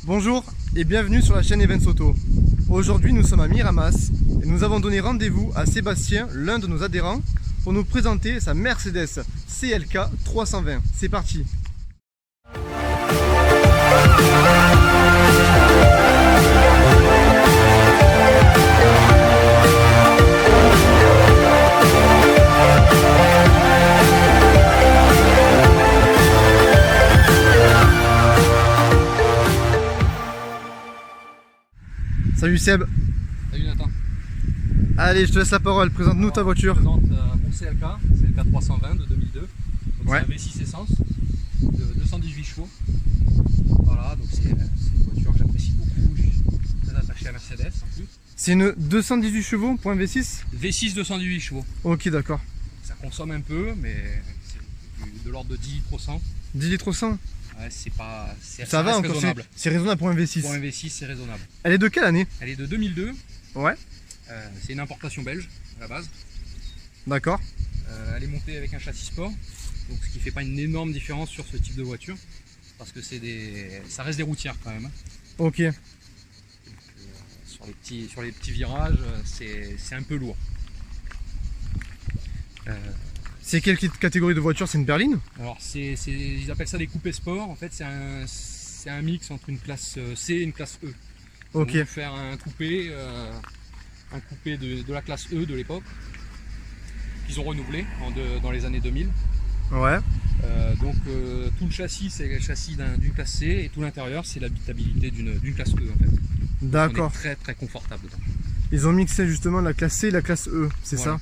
Bonjour et bienvenue sur la chaîne Events Auto. Aujourd'hui nous sommes à Miramas et nous avons donné rendez-vous à Sébastien, l'un de nos adhérents, pour nous présenter sa Mercedes CLK 320. C'est parti. Salut Seb. Salut Nathan. Allez, je te laisse la parole, présente-nous ta voiture. Je présente mon CLK 320 de 2002. Ouais. C'est un V6 essence de 218 chevaux. Voilà, donc c'est une voiture que j'apprécie beaucoup. Je suis très attaché à Mercedes en plus. C'est une 218 chevaux pour un V6? V6 218 chevaux. Ok, d'accord. Ça consomme un peu, mais c'est de l'ordre de 10 litres au 100. 10 litres au 100? Ouais, Ça va reste encore, raisonnable. c'est raisonnable pour un V6. Pour un V6, c'est raisonnable. Elle est de quelle année? Elle est de 2002. Ouais, C'est une importation belge à la base. d'accord. Elle est montée avec un châssis sport, donc ce qui fait pas une énorme différence sur ce type de voiture, parce que ça reste des routières quand même. Ok. Sur les petits virages, c'est un peu lourd. C'est quelle catégorie de voiture? C'est une berline? Alors ils appellent ça des coupés sport. En fait, c'est un mix entre une classe C et une classe E. Ok. On va faire un coupé de la classe E de l'époque, qu'ils ont renouvelé dans les années 2000. Ouais. Tout le châssis, c'est le châssis d'une classe C, et tout l'intérieur, c'est l'habitabilité d'une classe E en fait. D'accord. On est très très confortable dedans. Ils ont mixé justement la classe C et la classe E, c'est Voilà.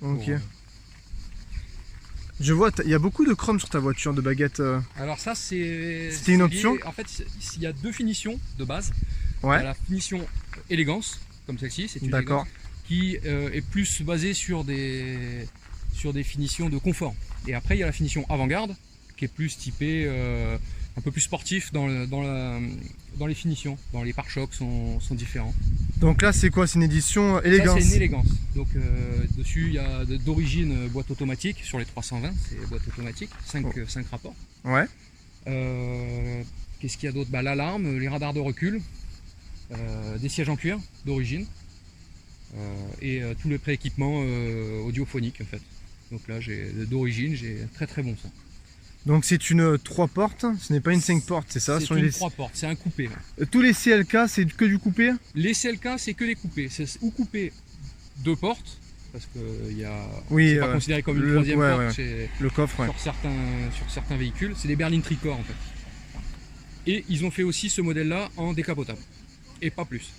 ça? Ok. Bon. Je vois, il y a beaucoup de chrome sur ta voiture de baguette. Alors ça, C'était une option? En fait, il y a deux finitions de base. Il y a Ouais. la finition élégance, comme celle-ci, c'est une D'accord. élégance, qui est plus basée sur des finitions de confort. Et après, il y a la finition avant-garde, qui est plus typée, un peu plus sportif dans les finitions. Les pare-chocs sont différents. Donc là, c'est quoi? C'est une édition élégance? Ça, c'est une élégance. Donc dessus, il y a d'origine boîte automatique sur les 320, c'est boîte automatique, 5 rapports. Ouais. Qu'est-ce qu'il y a d'autre? L'alarme, les radars de recul, des sièges en cuir d'origine, et tout le prééquipement audiophonique en fait. Donc là, d'origine, j'ai très très bon son. Donc c'est une 3 portes, ce n'est pas une 5 portes, c'est ça? C'est une 3 portes, c'est un coupé. Là. Tous les CLK, c'est que du coupé? Les CLK, c'est que les coupés. C'est ou coupé 2 portes, parce que Oui, c'est pas considéré comme une troisième porte le coffre, ouais. sur certains véhicules. C'est des berlines tricorps en fait. Et ils ont fait aussi ce modèle-là en décapotable, et pas plus.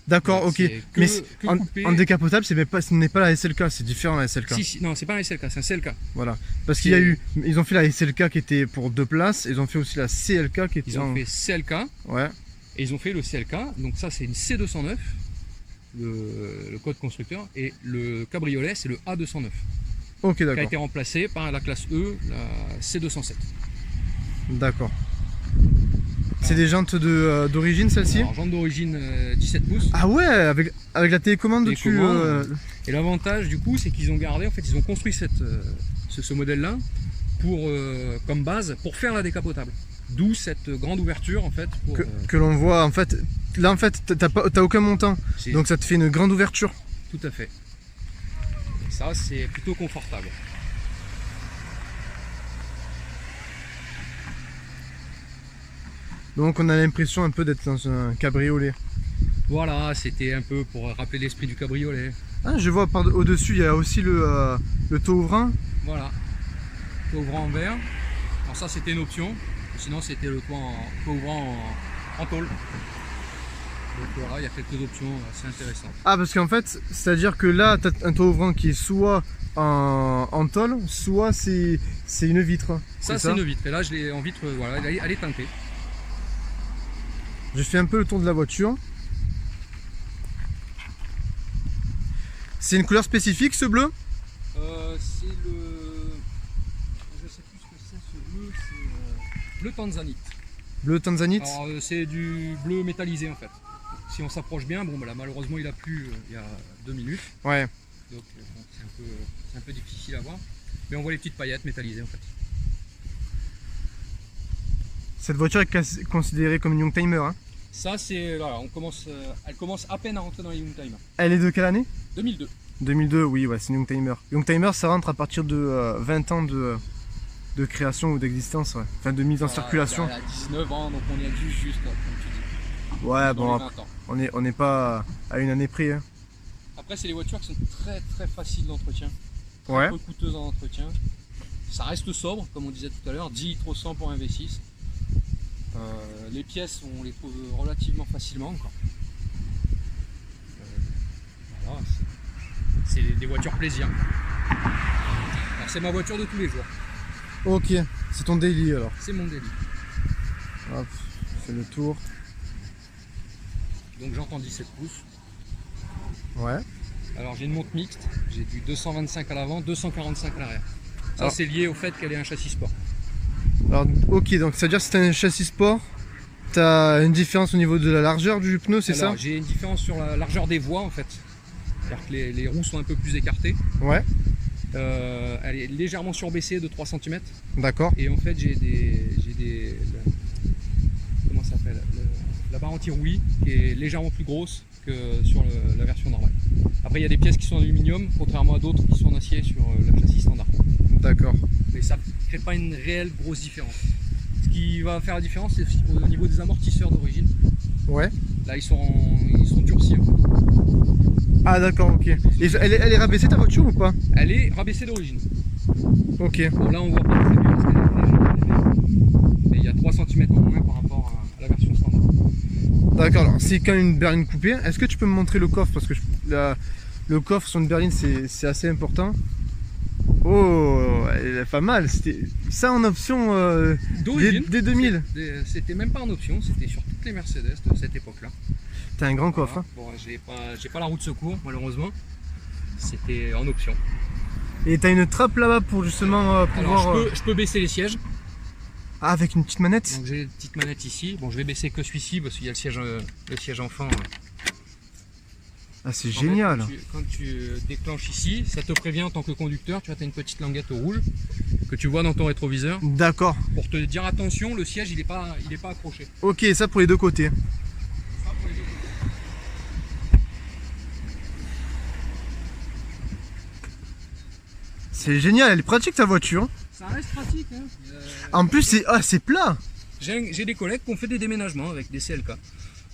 D'accord, Voilà, ok. c'est Mais coupé. en décapotable, ce n'est pas la SLK, c'est différent la SLK. Si, non, c'est pas un SLK, c'est un CLK. Voilà. Parce qu'il y a eu, ils ont fait la SLK qui était pour 2 places, ils ont fait aussi la CLK qui était Ils ont fait CLK, Ouais. et ils ont fait le CLK, donc ça c'est une C209, le code constructeur, et le cabriolet c'est le A209, Ok, qui a d'accord. été remplacé par la classe E, la C207. D'accord. C'est des jantes d'origine celle-ci? Alors, jante d'origine 17 pouces. Ah ouais, avec la télécommande dessus. Et l'avantage du coup c'est qu'ils ont gardé, en fait ils ont construit ce modèle-là comme base pour faire la décapotable. D'où cette grande ouverture en fait. Que l'on voit en fait. Là en fait, t'as aucun montant, donc ça te fait une grande ouverture. Tout à fait. Et ça c'est plutôt confortable. Donc on a l'impression un peu d'être dans un cabriolet. Voilà, c'était un peu pour rappeler l'esprit du cabriolet. Ah, je vois au-dessus, il y a aussi le toit ouvrant. Voilà, toit ouvrant en verre. Alors ça c'était une option, sinon c'était le toit ouvrant en tôle. Donc voilà, il y a quelques options assez intéressantes. Ah, parce qu'en fait, c'est-à-dire que là, tu as un toit ouvrant qui est soit en tôle, soit c'est une vitre. Ça c'est une vitre, et là je l'ai en vitre, voilà, elle est teintée. Je fais un peu le tour de la voiture. C'est une couleur spécifique ce bleu? C'est le... Je sais plus ce que c'est ce bleu, c'est bleu tanzanite. Bleu tanzanite? Alors c'est du bleu métallisé en fait. Si on s'approche bien, bon bah là malheureusement il a plu il y a 2 minutes. Ouais. Donc bon, c'est un peu difficile à voir. Mais on voit les petites paillettes métallisées en fait. Cette voiture est considérée comme une Youngtimer. Hein. Ça, c'est. Voilà, elle commence à peine à rentrer dans les Youngtimer. Elle est de quelle année? 2002. 2002, oui, ouais, c'est une Youngtimer. Youngtimer, ça rentre à partir de 20 ans de création ou d'existence, ouais. Enfin, de mise en circulation. Elle a 19 ans, donc on y a dû juste, comme tu dis. Ouais, bon, dans les 20 ans. on n'est pas à une année près. Hein. Après, c'est les voitures qui sont très très faciles d'entretien. Ouais. Peu coûteuses en entretien. Ça reste sobre, comme on disait tout à l'heure, 10 litres au 100 pour un V6. Les pièces, on les trouve relativement facilement encore. Voilà, c'est des voitures plaisir. Alors, c'est ma voiture de tous les jours. Ok, c'est ton daily alors. C'est mon délit. Hop, c'est le tour. Donc j'entends 17 pouces. Ouais. Alors j'ai une montre mixte, j'ai du 225 à l'avant, 245 à l'arrière. Ça Alors, c'est lié au fait qu'elle ait un châssis sport. alors ok, donc ça veut dire que si t'as un châssis sport, t'as une différence au niveau de la largeur du pneu, c'est ça? J'ai une différence sur la largeur des voies en fait. C'est-à-dire que les roues sont un peu plus écartées. Ouais. Elle est légèrement surbaissée de 3 cm. D'accord. Et en fait j'ai des comment ça s'appelle, la barre anti-roulis qui est légèrement plus grosse que sur la version normale. Après il y a des pièces qui sont en aluminium, contrairement à d'autres qui sont en acier sur le châssis standard. D'accord. Mais ça ne crée pas une réelle grosse différence. Ce qui va faire la différence, c'est au niveau des amortisseurs d'origine. Ouais. Là ils sont durcis en fait. Ah d'accord, ok. Et elle est rabaissée ta voiture ou pas? Elle est rabaissée d'origine. Ok. Bon là on voit pas très bien parce qu'elle est légèrement élevée. Mais il y a 3 cm en moins par rapport à la version standard. D'accord, alors c'est quand même une berline coupée. Est-ce que tu peux me montrer le coffre? Parce que le coffre sur une berline c'est assez important. Oh, elle est pas mal. C'était ça en option D'origine, dès 2000. C'était même pas en option, c'était sur toutes les Mercedes de cette époque-là. T'as un grand coffre. Voilà. Bon, j'ai pas la roue de secours malheureusement. C'était en option. Et t'as une trappe là-bas pour justement pouvoir. Alors, je peux baisser les sièges. Ah, avec une petite manette. Donc j'ai une petite manette ici. Bon, je vais baisser que celui-ci parce qu'il y a le siège enfant. Ah, c'est génial. Fait, quand tu déclenches ici, ça te prévient en tant que conducteur. Tu as une petite languette rouge que tu vois dans ton rétroviseur. D'accord. Pour te dire attention, le siège il est pas accroché. Ok, ça pour les deux côtés. C'est génial, elle est pratique ta voiture. Ça reste pratique. Hein. En plus, c'est plat. J'ai des collègues qui ont fait des déménagements avec des CLK.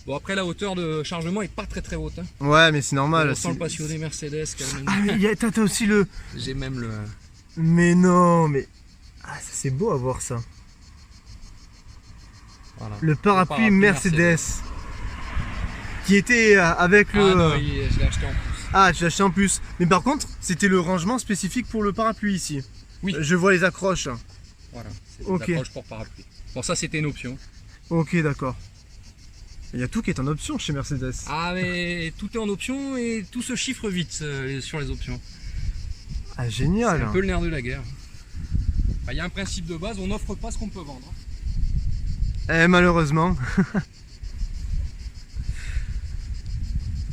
Bon, après la hauteur de chargement est pas très haute. Hein. Ouais, mais c'est normal. On sent le passionné Mercedes quand même. Ah, mais t'as aussi le. J'ai même le. Mais non, mais. Ah, ça c'est beau à voir ça. Voilà. Le parapluie Mercedes. Qui était avec le. Ah non, je l'ai acheté en plus. Ah, tu l'as acheté en plus. Mais par contre, c'était le rangement spécifique pour le parapluie ici. Oui. Je vois les accroches. Voilà, c'est Ok. des accroches pour parapluie. Bon, ça c'était une option. Ok, d'accord. Il y a tout qui est en option chez Mercedes. Ah, mais tout est en option et tout se chiffre vite sur les options. Ah, C'est génial. un peu le nerf de la guerre. Il y a un principe de base, on n'offre pas ce qu'on peut vendre. Eh, malheureusement.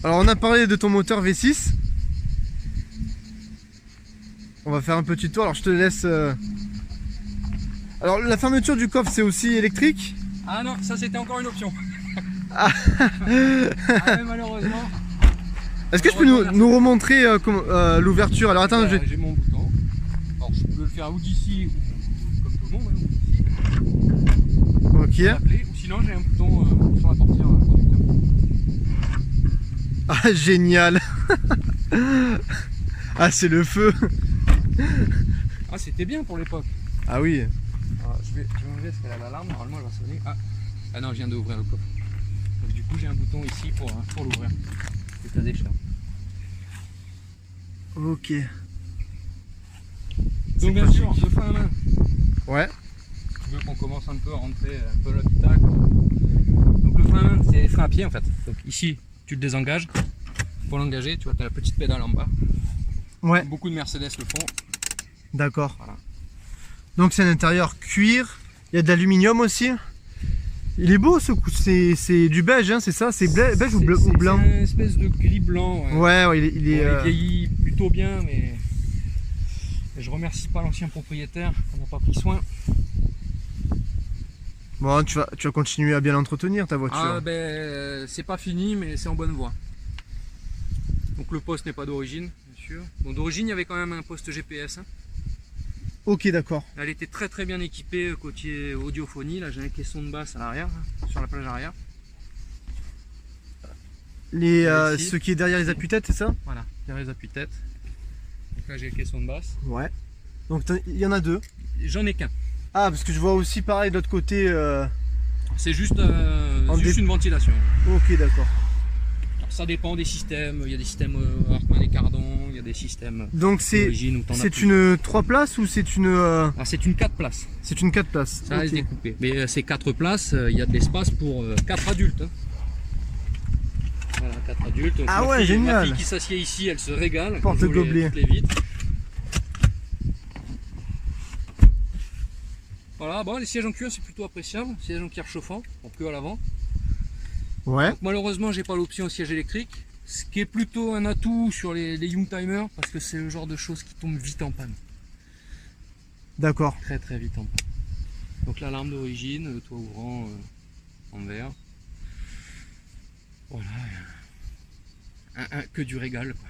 Alors, on a parlé de ton moteur V6. On va faire un petit tour. Alors, je te laisse. Alors, la fermeture du coffre, c'est aussi électrique? Ah non, ça c'était encore une option. Ah. Ah ouais, malheureusement. Est-ce que tu peux nous remontrer l'ouverture? Alors, attends, J'ai mon bouton. Alors, je peux le faire ou d'ici ou comme tout le monde. Hein, ou d'ici. Ok. Ou sinon, j'ai un bouton sur la portière conducteur. Ah, génial. Ah, c'est le feu. Ah, c'était bien pour l'époque. Ah oui. Alors, je vais enlever parce qu'elle a l'alarme, normalement elle va sonner. Ah non, je viens d'ouvrir le coffre. Donc, du coup, j'ai un bouton ici pour l'ouvrir. C'est ta décharge. Ok. Donc, bien sûr, le frein à main. Ouais. Tu veux qu'on commence un peu à rentrer un peu l'habitacle. Donc, le frein à main, c'est les freins à pied en fait. Donc, ici, tu le désengages. Pour l'engager, tu vois, tu as la petite pédale en bas. Ouais. Beaucoup de Mercedes le font. D'accord. Voilà. Donc c'est un intérieur cuir, il y a de l'aluminium aussi. Il est beau ce coup, c'est du beige, hein, c'est ça? C'est beige ou blanc? C'est une espèce de gris blanc. Ouais, ouais, il est. Bon, il vieillit plutôt bien, mais je remercie pas l'ancien propriétaire, on n'a pas pris soin. Bon, tu vas continuer à bien l'entretenir ta voiture. Ah ben c'est pas fini mais c'est en bonne voie. Donc le poste n'est pas d'origine, bien sûr. Bon, d'origine il y avait quand même un poste GPS. Hein. Ok, d'accord. Elle était très très bien équipée côté audiophonie. Là j'ai un caisson de basse à l'arrière, sur la plage arrière. Ce qui est derrière les appuis-têtes, c'est ça? Voilà, derrière les appuis-têtes. Donc là j'ai le caisson de basse. Ouais. Donc il y en a deux. J'en ai qu'un. Ah, parce que je vois aussi pareil de l'autre côté. C'est juste une ventilation. Ok, d'accord. Alors, ça dépend des systèmes. Il y a des systèmes Hartmann et Cardon, il y a des systèmes Donc c'est une 3 places ou c'est une. Ah, c'est une 4 places. C'est une 4 places. Ça reste découpé. Mais ces 4 places, il y a de l'espace pour 4 adultes. Hein. Voilà, 4 adultes. Donc, ah ouais, génial. Ma fille qui s'assied ici, elle se régale. Porte le gobelet. Les vitres. Voilà, bon, les sièges en cuir c'est plutôt appréciable, sièges en cuir chauffant, en queue à l'avant. Ouais. Donc, malheureusement j'ai pas l'option siège électrique, ce qui est plutôt un atout sur les Youngtimers parce que c'est le genre de choses qui tombe vite en panne. D'accord. Très très vite en panne. Donc l'alarme d'origine, le toit ouvrant en verre. Voilà. Que du régal quoi.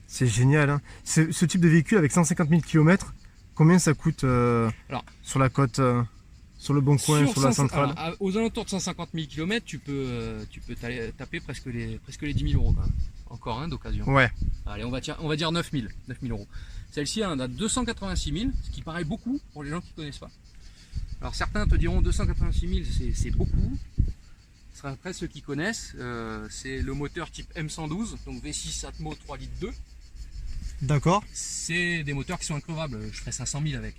C'est génial. Hein. Ce type de véhicule avec 150 000 km, combien ça coûte sur la côte, sur le Bon Coin, sur la centrale? Alors, aux alentours de 150 000 km, tu peux taper presque les 10 000 euros quand même. Encore d'occasion. Ouais. Allez, on va dire 9 000 euros. Celle-ci elle a 286 000, ce qui paraît beaucoup pour les gens qui ne connaissent pas. Alors certains te diront 286 000 c'est beaucoup. Ce sera après ceux qui connaissent. C'est le moteur type M112, donc V6 Atmo 3 litres 2. D'accord. C'est des moteurs qui sont increvables. Je ferai 500 000 avec.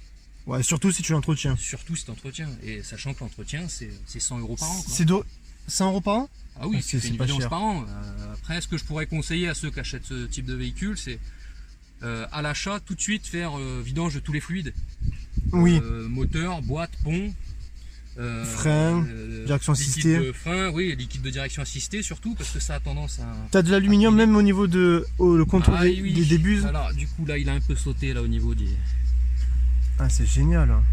Ouais, surtout si tu l'entretiens. Surtout si tu entretiens. Et sachant que l'entretien, c'est 100 euros par an. C'est 100 euros par an? Ah oui, c'est une pas vidange cher par an. Après, ce que je pourrais conseiller à ceux qui achètent ce type de véhicule, c'est à l'achat, tout de suite faire vidange de tous les fluides. Oui. Moteur, boîte, pont. Frein, direction assistée. De frein, oui, liquide de direction assistée surtout parce que ça a tendance à. T'as de l'aluminium même au niveau de le contour oui. des débuts. Alors du coup là il a un peu sauté là au niveau des. Ah c'est génial. Hein.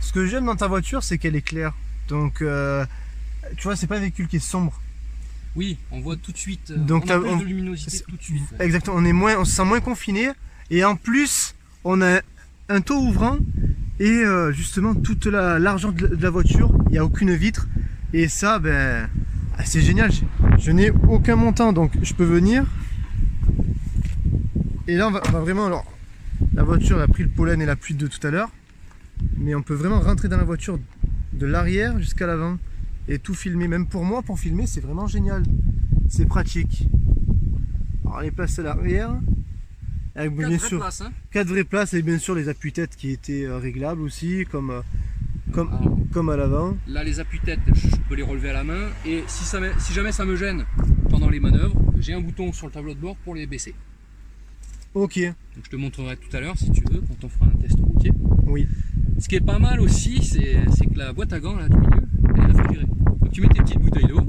Ce que j'aime dans ta voiture c'est qu'elle est claire. Donc tu vois c'est pas un véhicule qui est sombre. Oui, on voit tout de suite. Donc on a plus de luminosité tout de suite. Exactement, on se sent moins confiné et en plus on a un toit ouvrant. Et justement toute la largeur de la voiture, il n'y a aucune vitre. Et ça, ben, c'est génial. Je n'ai aucun montant, donc je peux venir. Et là, on va vraiment... Alors, la voiture a pris le pollen et la pluie de tout à l'heure. Mais on peut vraiment rentrer dans la voiture de l'arrière jusqu'à l'avant. Et tout filmer. Même pour moi, pour filmer, c'est vraiment génial. C'est pratique. Alors, les places à l'arrière. Avec bien sûr 4 vraies places et bien sûr les appuis-têtes qui étaient réglables aussi comme à l'avant. Là les appuis-têtes je peux les relever à la main et si jamais ça me gêne pendant les manœuvres, j'ai un bouton sur le tableau de bord pour les baisser. Ok. Donc je te montrerai tout à l'heure si tu veux quand on fera un test routier. Oui. Ce qui est pas mal aussi c'est que la boîte à gants là du milieu elle est réfrigérée. Donc tu mets tes petites bouteilles d'eau.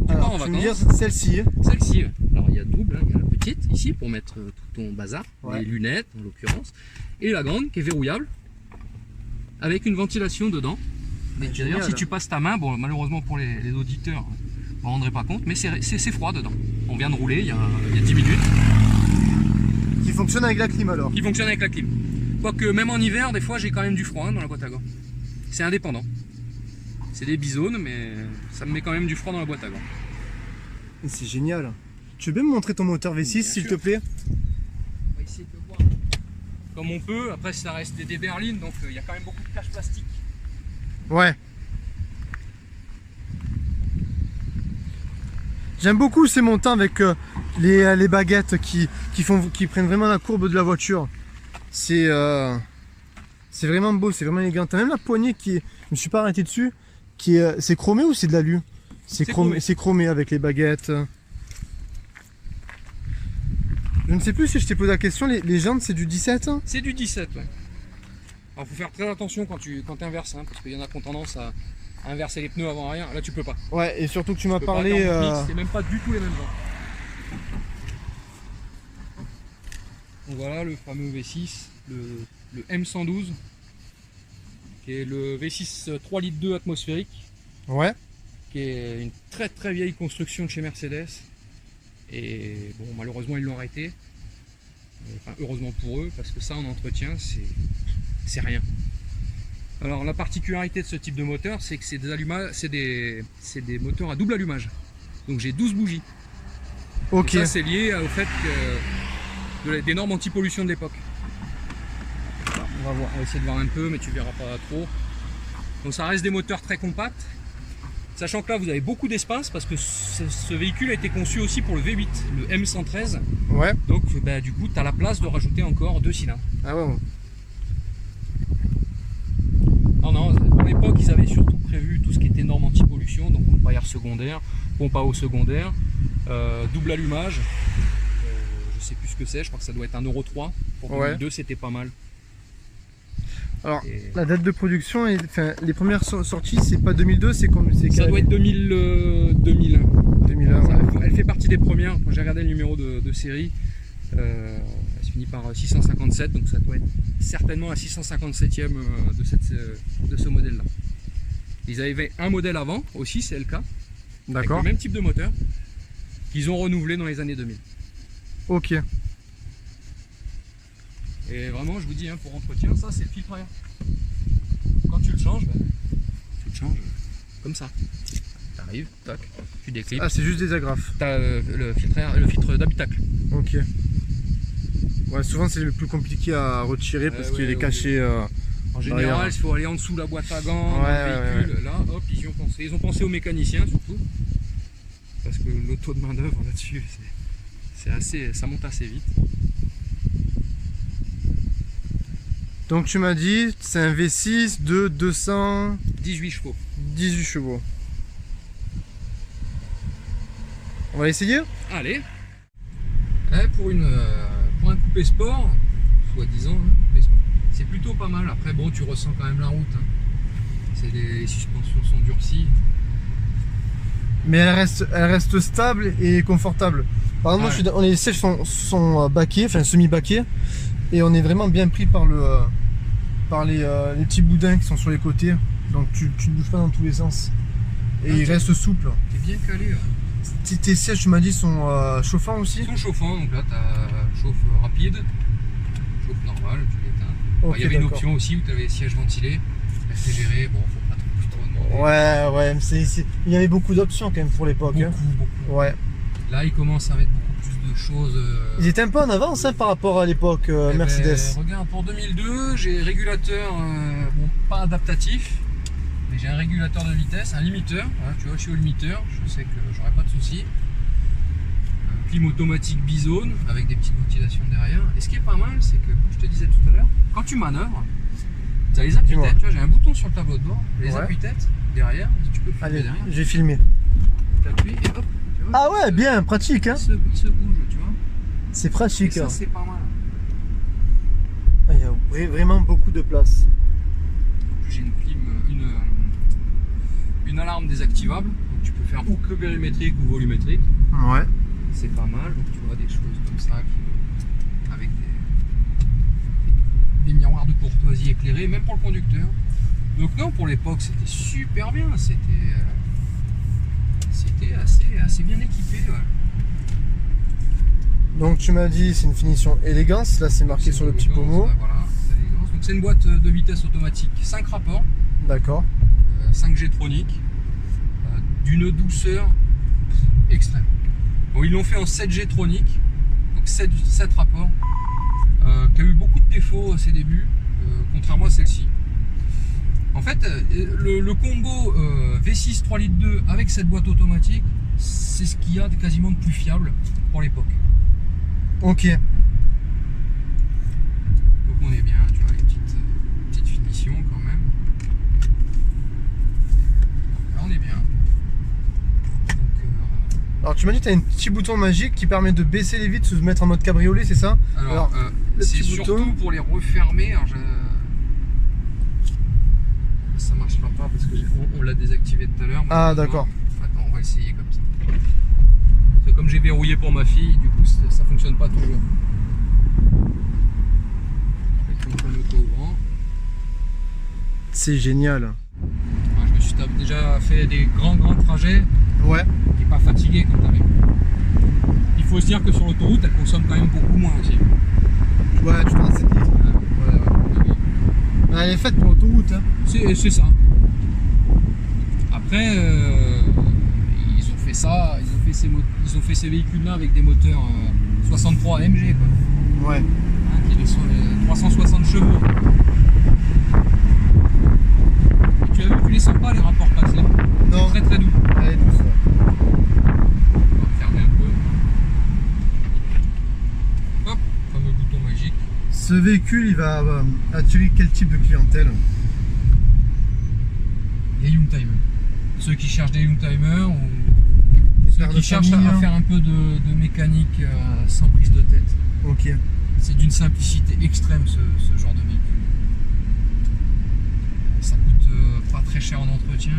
Alors tu veux dire celle-ci. Celle-ci. Alors il y a double, il y a la petite ici pour mettre tout ton bazar, les lunettes en l'occurrence, et la grande qui est verrouillable avec une ventilation dedans. D'ailleurs si tu passes ta main, bon malheureusement pour les auditeurs, vous ne vous rendrez pas compte, mais c'est froid dedans. On vient de rouler il y a 10 minutes. Qui fonctionne avec la clim alors? Qui fonctionne avec la clim. Quoique même en hiver, des fois j'ai quand même du froid dans la boîte à gants. C'est indépendant. C'est des bisounes, mais ça me met quand même du froid dans la boîte à gants. C'est génial. Tu veux bien me montrer ton moteur V6 s'il te plaît? On va essayer de le voir comme on peut. Après ça reste des berlines, donc il y a quand même beaucoup de cache plastique. Ouais. J'aime beaucoup ces montants avec les baguettes qui prennent vraiment la courbe de la voiture. C'est vraiment beau, c'est vraiment élégant. T'as même la poignée qui est, je me suis pas arrêté dessus, c'est chromé ou c'est de l'alu? C'est chromé avec les baguettes. Je ne sais plus si je t'ai posé la question, les jantes c'est du 17? C'est du 17, ouais. Alors faut faire très attention quand tu inverses, hein, parce qu'il y en a qui ont tendance à inverser les pneus avant-arrière. Là tu peux pas. Ouais, et surtout que tu m'as parlé. C'est même pas du tout les mêmes jantes. Donc voilà le fameux V6, le M112. qui est le V6 3 litres 2 atmosphérique, Ouais. qui est une très très vieille construction de chez Mercedes. Et bon, malheureusement ils l'ont arrêté. Enfin, heureusement pour eux, parce que ça en entretien, c'est rien. Alors la particularité de ce type de moteur, c'est que c'est des moteurs à double allumage. Donc j'ai 12 bougies. Ok. Et ça c'est lié au fait que des normes anti-pollution de l'époque. On va voir, on va essayer de voir un peu, mais tu verras pas trop. Donc ça reste des moteurs très compacts. Sachant que là vous avez beaucoup d'espace parce que ce véhicule a été conçu aussi pour le V8, le M113. Ouais. Donc bah, du coup tu as la place de rajouter encore 2 cylindres. Ah ouais. Non, pour l'époque ils avaient surtout prévu tout ce qui était normes anti-pollution, donc pompe à air secondaire, pompe à eau secondaire, double allumage, je sais plus ce que c'est, je crois que ça doit être 1,3 €. Pour 2002 c'était pas mal. Alors la date de production, enfin, les premières sorties c'est pas 2002, c'est comme ça doit être 2001. 2001 ouais. Elle fait partie des premières, quand j'ai regardé le numéro de série, elle se finit par 657, donc ça doit être certainement la 657e de ce modèle là. Ils avaient un modèle avant aussi, CLK, avec le même type de moteur, qu'ils ont renouvelé dans les années 2000. Ok. Et vraiment je vous dis, hein, pour entretien, ça c'est le filtre à air. Quand tu le changes, tu le changes comme ça. Tu arrives, tac, tu déclipses. Ah, c'est juste des agrafes. Tu as le filtre d'habitacle. Ok. Ouais, souvent c'est le plus compliqué à retirer parce qu'il est caché. En général, il faut aller en dessous de la boîte à gants, dans le véhicule. Ouais. Là, hop, ils y ont pensé. Ils ont pensé aux mécaniciens surtout. Parce que le taux de main d'œuvre là-dessus, ça monte assez vite. Donc tu m'as dit, c'est un V6 de 218 chevaux. 18 chevaux. On va essayer? Allez. Pour un coupé sport, soi-disant, c'est plutôt pas mal. Après, bon, tu ressens quand même la route. Hein. Les suspensions sont durcies. Mais elle reste stable et confortable. Par exemple, les sièges sont baqués, enfin semi-baqués. Et on est vraiment bien pris par les petits boudins qui sont sur les côtés. Donc tu ne bouges pas dans tous les sens. Et il reste souple. T'es bien calé. Ouais. Tes sièges, tu m'as dit, sont chauffants aussi? Ils sont chauffants, donc là tu as chauffe rapide, chauffe normal, tu l'éteins. Okay, il y avait une option aussi où tu avais les sièges ventilés, réfrigérés, bon, faut pas trop demander. Ouais, il y avait beaucoup d'options quand même pour l'époque. Beaucoup. Ouais. Là, ils commencent à mettre beaucoup plus de choses. Ils étaient un peu en avance par rapport à l'époque Mercedes. Regarde, pour 2002, j'ai régulateur, bon, pas adaptatif. Mais j'ai un régulateur de vitesse, un limiteur, voilà, tu vois, je suis au limiteur, je sais que j'aurai pas de soucis. Un clim automatique bizone avec des petites ventilations derrière. Et ce qui est pas mal, c'est que, comme je te disais tout à l'heure, quand tu manœuvres, tu as les appuis-têtes, tu vois, j'ai un bouton sur le tableau de bord, les appuis-têtes derrière, tu peux filmer derrière. J'ai filmé. Tu appuies et hop, tu vois. Ah ouais, bien, pratique. Hein. Il se bouge, tu vois. C'est pratique. Et ça, c'est pas mal. Il y a vraiment beaucoup de place. J'ai une clim, une alarme désactivable, donc tu peux faire ou que périmétrique ou volumétrique. Ouais. C'est pas mal, donc tu vois des choses comme ça avec des miroirs de courtoisie éclairés, même pour le conducteur. Donc non, pour l'époque c'était super bien, c'était assez bien équipé. Ouais. Donc tu m'as dit c'est une finition élégance, là c'est marqué sur le petit pommeau. Voilà, c'est une boîte de vitesse automatique, 5 rapports. D'accord. 5G tronique, d'une douceur extrême. Bon, ils l'ont fait en 7G tronique, donc 7 rapports, qui a eu beaucoup de défauts à ses débuts, contrairement à celle-ci. En fait, le combo V6 3 litres 2 avec cette boîte automatique, c'est ce qu'il y a de quasiment de plus fiable pour l'époque. Ok. Donc on est bien, tu vois, les petites finitions quand même. Là on est bien. Donc, alors tu m'as dit que tu as un petit bouton magique qui permet de baisser les vitres, se mettre en mode cabriolet, c'est ça? Alors c'est surtout pour les refermer. Alors, ça marchera pas parce que on l'a désactivé tout à l'heure. Ah d'accord. Attends, on va essayer comme ça. Parce que comme j'ai verrouillé pour ma fille, du coup ça fonctionne pas toujours. Je vais mettre un auto ouvrant. C'est génial. Je me suis déjà fait des grands trajets. Ouais. T'es pas fatigué quand t'arrives. Il faut se dire que sur l'autoroute, elle consomme quand même beaucoup moins aussi. Ouais, tu t'en as cette liste. Elle est faite pour l'autoroute. Hein. C'est ça. Après, ils ont fait ça, ils ont fait ces véhicules-là avec des moteurs 63 AMG, quoi. Ouais. Qui sont les 360 chevaux. Et tu as vu, tu les sens pas les rapports passés. Non. C'est très doux. Elle est douce. On va fermer un peu. Hop, fameux bouton magique. Ce véhicule, il va attirer quel type de clientèle? Les Youngtimers. Ceux qui cherchent des Youngtimers ou ceux qui cherchent à faire un peu de mécanique sans prise de tête. Ok. C'est d'une simplicité extrême ce genre de véhicule. Ça coûte pas très cher en entretien.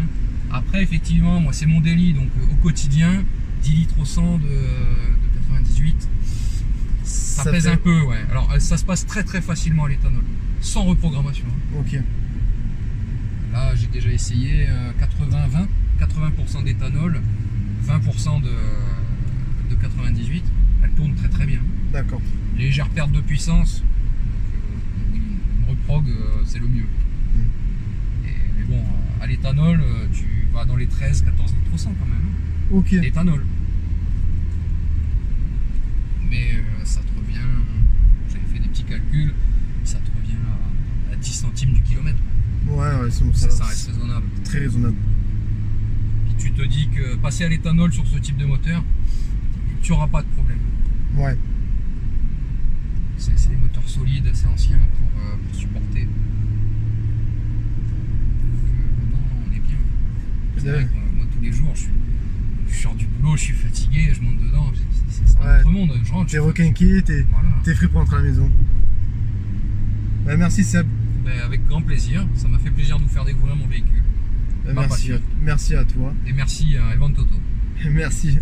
Après, effectivement, moi c'est mon délit, donc au quotidien, 10 litres au 100 de 98, ça pèse un peu, ouais. Alors ça se passe très facilement à l'éthanol, sans reprogrammation. Ok. Là, j'ai déjà essayé 80% d'éthanol, 20% de 98. Elle tourne très bien. D'accord. Légère perte de puissance, une reprog, c'est le mieux. Mais bon, à l'éthanol, tu vas dans les 13-14 litres au 100 quand même. Ok. L'éthanol. Mais ça te revient, j'avais fait des petits calculs, ça te revient à 10 centimes du kilomètre. Ouais, ça reste raisonnable. Très raisonnable. Puis tu te dis que passer à l'éthanol sur ce type de moteur, tu n'auras pas de problème. Ouais. C'est des moteurs solides, assez anciens pour supporter. Donc, non, on est bien. C'est vrai que moi tous les jours, je sors du boulot, je suis fatigué, je monte dedans. C'est un autre monde. T'es requinqué, t'es frais pour rentrer à la maison. Bah, merci Seb. Avec grand plaisir, ça m'a fait plaisir de vous faire découvrir mon véhicule. Merci à toi. Et merci à Evan Toto. Merci.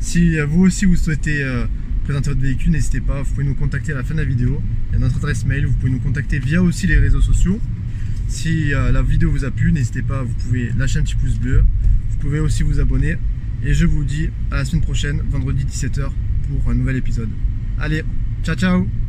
Si vous aussi vous souhaitez présenter votre véhicule, n'hésitez pas, vous pouvez nous contacter à la fin de la vidéo. Il y a notre adresse mail, vous pouvez nous contacter via aussi les réseaux sociaux. Si la vidéo vous a plu, n'hésitez pas, vous pouvez lâcher un petit pouce bleu. Vous pouvez aussi vous abonner. Et je vous dis à la semaine prochaine, vendredi 17h, pour un nouvel épisode. Allez, ciao ciao!